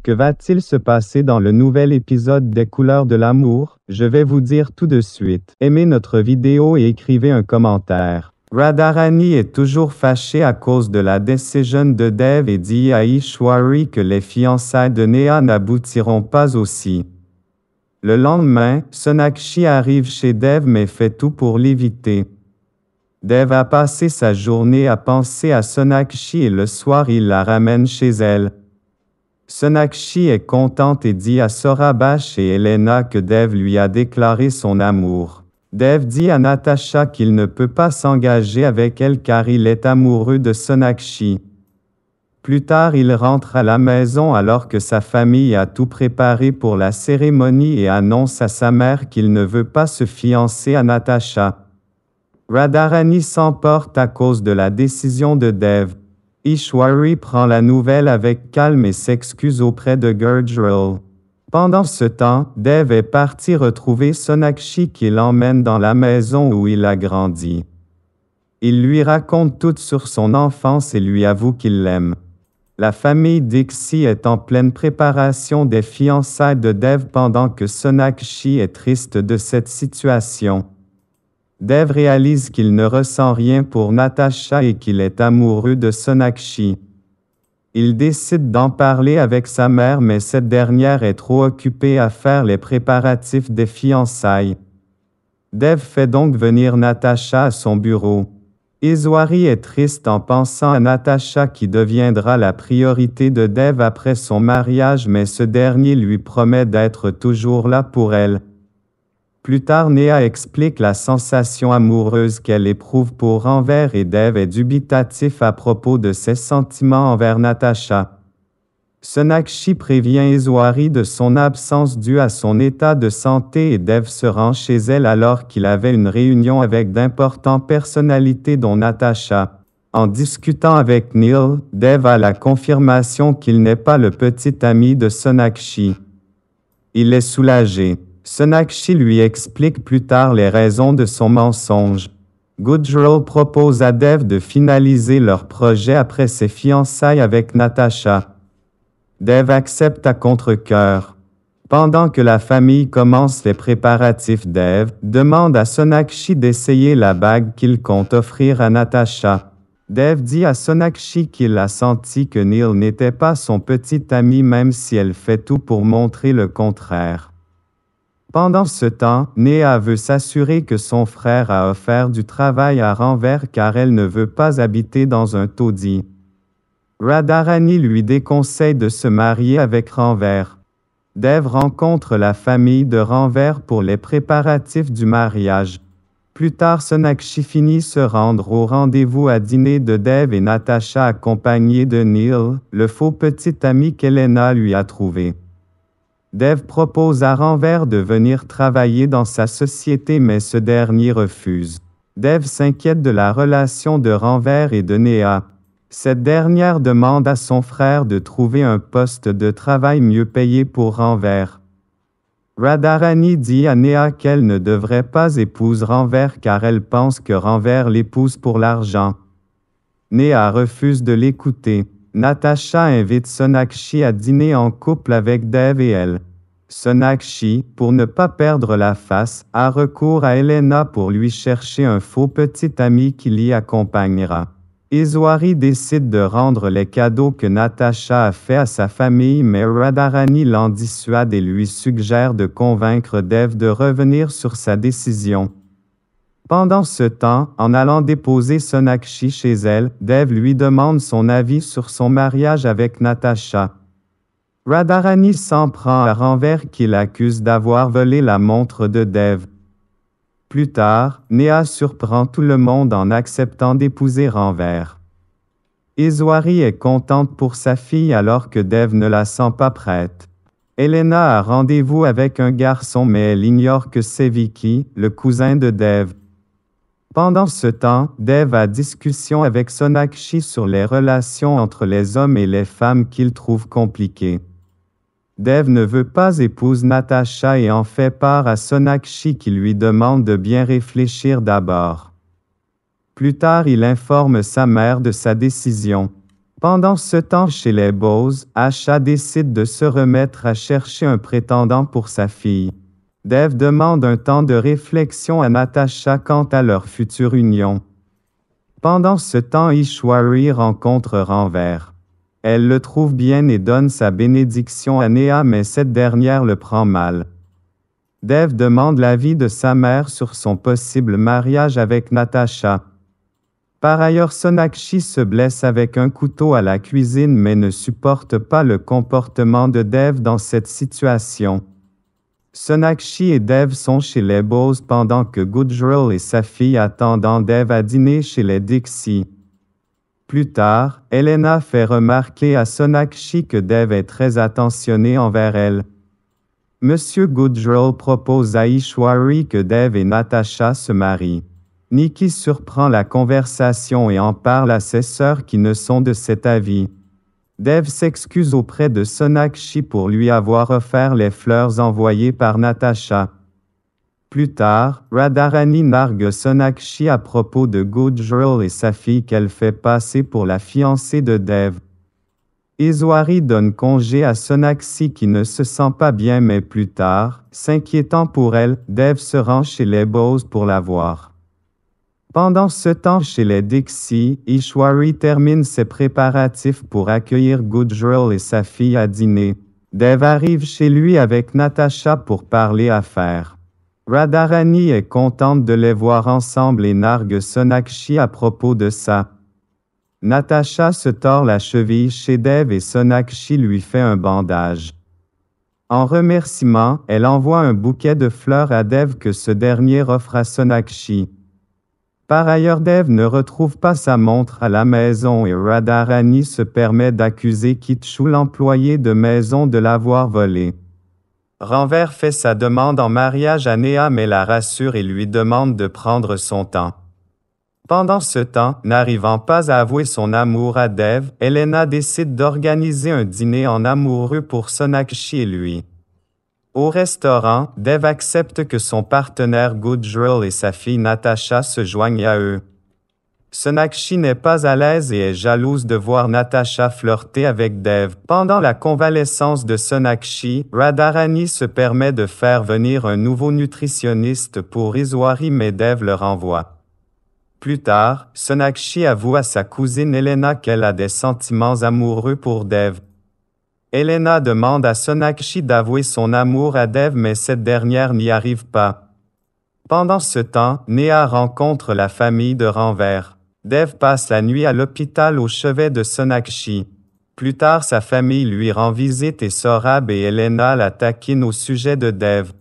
Que va-t-il se passer dans le nouvel épisode des Couleurs de l'amour? Je vais vous dire tout de suite. Aimez notre vidéo et écrivez un commentaire. Radharani est toujours fâchée à cause de la décision de Dev et dit à Ishwari que les fiançailles de Neha n'aboutiront pas aussi. Le lendemain, Sonakshi arrive chez Dev mais fait tout pour l'éviter. Dev a passé sa journée à penser à Sonakshi et le soir il la ramène chez elle. Sonakshi est contente et dit à Saurabh et Elena que Dev lui a déclaré son amour. Dev dit à Natasha qu'il ne peut pas s'engager avec elle car il est amoureux de Sonakshi. Plus tard, il rentre à la maison alors que sa famille a tout préparé pour la cérémonie et annonce à sa mère qu'il ne veut pas se fiancer à Natasha. Radharani s'emporte à cause de la décision de Dev. Ishwari prend la nouvelle avec calme et s'excuse auprès de Gurjral. Pendant ce temps, Dev est parti retrouver Sonakshi qui l'emmène dans la maison où il a grandi. Il lui raconte tout sur son enfance et lui avoue qu'il l'aime. La famille Dixie est en pleine préparation des fiançailles de Dev pendant que Sonakshi est triste de cette situation. Dev réalise qu'il ne ressent rien pour Natasha et qu'il est amoureux de Sonakshi. Il décide d'en parler avec sa mère mais cette dernière est trop occupée à faire les préparatifs des fiançailles. Dev fait donc venir Natasha à son bureau. Ishwari est triste en pensant à Natasha qui deviendra la priorité de Dev après son mariage mais ce dernier lui promet d'être toujours là pour elle. Plus tard, Neha explique la sensation amoureuse qu'elle éprouve pour Ranveer et Dev est dubitatif à propos de ses sentiments envers Natasha. Sonakshi prévient Ishwari de son absence due à son état de santé et Dev se rend chez elle alors qu'il avait une réunion avec d'importantes personnalités dont Natasha. En discutant avec Neil, Dev a la confirmation qu'il n'est pas le petit ami de Sonakshi. Il est soulagé. Sonakshi lui explique plus tard les raisons de son mensonge. Gujral propose à Dev de finaliser leur projet après ses fiançailles avec Natasha. Dev accepte à contre-cœur. Pendant que la famille commence les préparatifs, Dev demande à Sonakshi d'essayer la bague qu'il compte offrir à Natasha. Dev dit à Sonakshi qu'il a senti que Neil n'était pas son petit ami même si elle fait tout pour montrer le contraire. Pendant ce temps, Neha veut s'assurer que son frère a offert du travail à Ranveer car elle ne veut pas habiter dans un taudis. Radharani lui déconseille de se marier avec Ranveer. Dev rencontre la famille de Ranveer pour les préparatifs du mariage. Plus tard, Sonakshi finit se rendre au rendez-vous à dîner de Dev et Natasha accompagnée de Neil, le faux petit ami qu'Elena lui a trouvé. Dev propose à Ranveer de venir travailler dans sa société mais ce dernier refuse. Dev s'inquiète de la relation de Ranveer et de Neha. Cette dernière demande à son frère de trouver un poste de travail mieux payé pour Ranveer. Radharani dit à Neha qu'elle ne devrait pas épouser Ranveer car elle pense que Ranveer l'épouse pour l'argent. Neha refuse de l'écouter. Natasha invite Sonakshi à dîner en couple avec Dev et elle. Sonakshi, pour ne pas perdre la face, a recours à Elena pour lui chercher un faux petit ami qui l'y accompagnera. Ishwari décide de rendre les cadeaux que Natasha a fait à sa famille mais Radharani l'en dissuade et lui suggère de convaincre Dev de revenir sur sa décision. Pendant ce temps, en allant déposer Sonakshi chez elle, Dev lui demande son avis sur son mariage avec Natasha. Radharani s'en prend à Ranveer qui l'accuse d'avoir volé la montre de Dev. Plus tard, Neha surprend tout le monde en acceptant d'épouser Ranveer. Ishwari est contente pour sa fille alors que Dev ne la sent pas prête. Elena a rendez-vous avec un garçon mais elle ignore que c'est Vicky, le cousin de Dev. Pendant ce temps, Dev a discussion avec Sonakshi sur les relations entre les hommes et les femmes qu'il trouve compliquées. Dev ne veut pas épouser Natasha et en fait part à Sonakshi qui lui demande de bien réfléchir d'abord. Plus tard, il informe sa mère de sa décision. Pendant ce temps chez les Bose, Asha décide de se remettre à chercher un prétendant pour sa fille. Dev demande un temps de réflexion à Natasha quant à leur future union. Pendant ce temps, Ishwari rencontre Ranver. Elle le trouve bien et donne sa bénédiction à Neha, mais cette dernière le prend mal. Dev demande l'avis de sa mère sur son possible mariage avec Natasha. Par ailleurs, Sonakshi se blesse avec un couteau à la cuisine mais ne supporte pas le comportement de Dev dans cette situation. Sonakshi et Dev sont chez les Bose pendant que Gujral et sa fille attendent Dev à dîner chez les Dixie. Plus tard, Elena fait remarquer à Sonakshi que Dev est très attentionné envers elle. Monsieur Gujral propose à Ishwari que Dev et Natasha se marient. Nikki surprend la conversation et en parle à ses sœurs qui ne sont de cet avis. Dev s'excuse auprès de Sonakshi pour lui avoir offert les fleurs envoyées par Natasha. Plus tard, Radharani nargue Sonakshi à propos de Gujral et sa fille qu'elle fait passer pour la fiancée de Dev. Ishwari donne congé à Sonakshi qui ne se sent pas bien mais plus tard, s'inquiétant pour elle, Dev se rend chez les Bose pour la voir. Pendant ce temps chez les Dixie, Ishwari termine ses préparatifs pour accueillir Gujral et sa fille à dîner. Dev arrive chez lui avec Natasha pour parler affaires. Radharani est contente de les voir ensemble et nargue Sonakshi à propos de ça. Natasha se tord la cheville chez Dev et Sonakshi lui fait un bandage. En remerciement, elle envoie un bouquet de fleurs à Dev que ce dernier offre à Sonakshi. Par ailleurs, Dev ne retrouve pas sa montre à la maison et Radharani se permet d'accuser Kitchu, l'employé de maison, de l'avoir volée. Ranver fait sa demande en mariage à Neha mais la rassure et lui demande de prendre son temps. Pendant ce temps, n'arrivant pas à avouer son amour à Dev, Elena décide d'organiser un dîner en amoureux pour Sonakshi et lui. Au restaurant, Dev accepte que son partenaire Gujral et sa fille Natasha se joignent à eux. Sonakshi n'est pas à l'aise et est jalouse de voir Natasha flirter avec Dev. Pendant la convalescence de Sonakshi, Radharani se permet de faire venir un nouveau nutritionniste pour Ishwari mais Dev le renvoie. Plus tard, Sonakshi avoue à sa cousine Elena qu'elle a des sentiments amoureux pour Dev. Elena demande à Sonakshi d'avouer son amour à Dev mais cette dernière n'y arrive pas. Pendant ce temps, Neha rencontre la famille de Ranver. Dev passe la nuit à l'hôpital au chevet de Sonakshi. Plus tard, sa famille lui rend visite et Sorab et Elena la taquinent au sujet de Dev.